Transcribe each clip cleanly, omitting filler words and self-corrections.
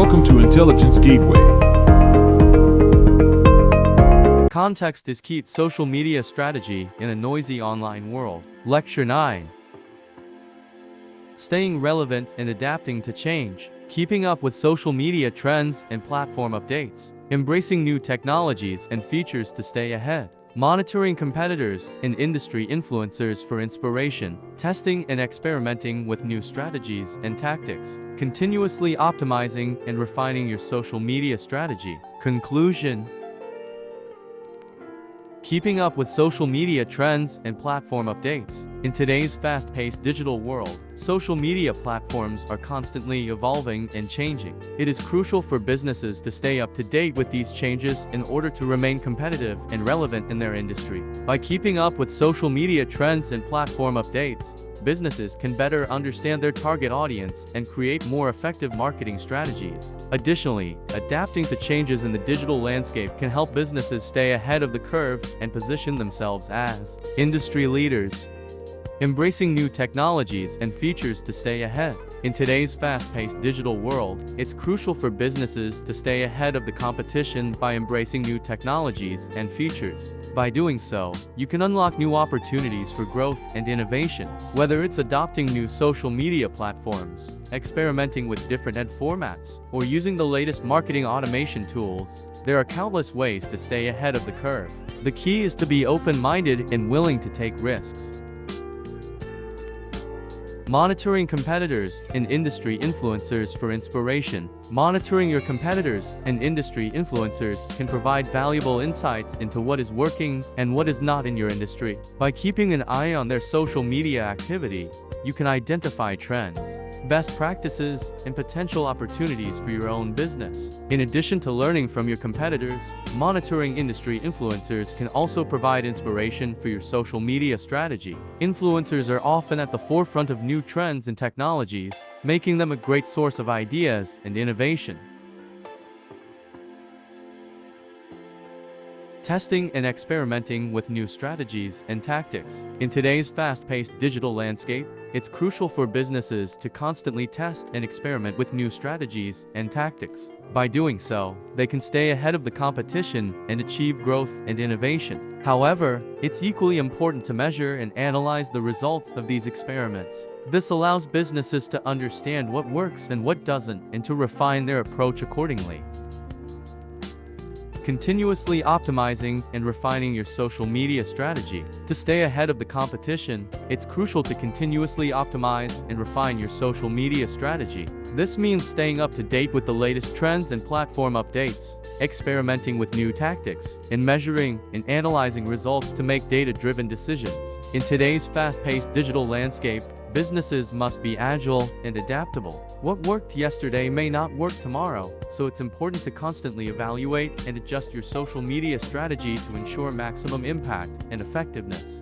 Welcome to Intelligence Gateway. Context is key. Social media strategy in a noisy online world. Lecture 9. Staying relevant and adapting to change. Keeping up with social media trends and platform updates. Embracing new technologies and features to stay ahead. Monitoring competitors and industry influencers for inspiration. Testing and experimenting with new strategies and tactics. Continuously optimizing and refining your social media strategy. Conclusion. Keeping up with social media trends and platform updates. In today's fast-paced digital world, social media platforms are constantly evolving and changing. It is crucial for businesses to stay up to date with these changes in order to remain competitive and relevant in their industry. By keeping up with social media trends and platform updates, businesses can better understand their target audience and create more effective marketing strategies. Additionally, adapting to changes in the digital landscape can help businesses stay ahead of the curve and position themselves as industry leaders. Embracing new technologies and features to stay ahead. In today's fast-paced digital world, it's crucial for businesses to stay ahead of the competition by embracing new technologies and features. By doing so, you can unlock new opportunities for growth and innovation. Whether it's adopting new social media platforms, experimenting with different ad formats, or using the latest marketing automation tools, there are countless ways to stay ahead of the curve. The key is to be open-minded and willing to take risks. Monitoring competitors and industry influencers for inspiration. Monitoring your competitors and industry influencers can provide valuable insights into what is working and what is not in your industry. By keeping an eye on their social media activity, you can identify trends, best practices, and potential opportunities for your own business. In addition to learning from your competitors, monitoring industry influencers can also provide inspiration for your social media strategy. Influencers are often at the forefront of new trends and technologies, making them a great source of ideas and innovation. Testing and experimenting with new strategies and tactics. In today's fast-paced digital landscape, it's crucial for businesses to constantly test and experiment with new strategies and tactics. By doing so, they can stay ahead of the competition and achieve growth and innovation. However, it's equally important to measure and analyze the results of these experiments. This allows businesses to understand what works and what doesn't, and to refine their approach accordingly. Continuously optimizing and refining your social media strategy. To stay ahead of the competition, it's crucial to continuously optimize and refine your social media strategy. This means staying up to date with the latest trends and platform updates, experimenting with new tactics, and measuring and analyzing results to make data-driven decisions. In today's fast-paced digital landscape, businesses must be agile and adaptable. What worked yesterday may not work tomorrow, so it's important to constantly evaluate and adjust your social media strategy to ensure maximum impact and effectiveness.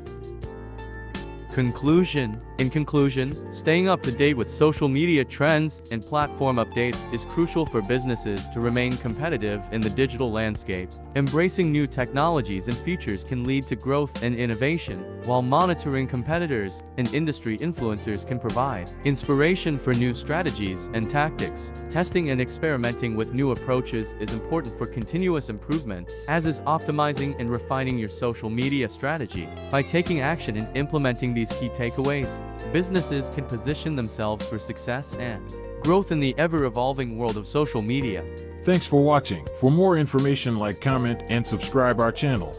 Conclusion. In conclusion, staying up to date with social media trends and platform updates is crucial for businesses to remain competitive in the digital landscape. Embracing new technologies and features can lead to growth and innovation, while monitoring competitors and industry influencers can provide inspiration for new strategies and tactics. Testing and experimenting with new approaches is important for continuous improvement, as is optimizing and refining your social media strategy. By taking action and implementing these key takeaways, businesses can position themselves for success and growth in the ever-evolving world of social media. Thanks for watching. For more information, like, comment, and subscribe our channel.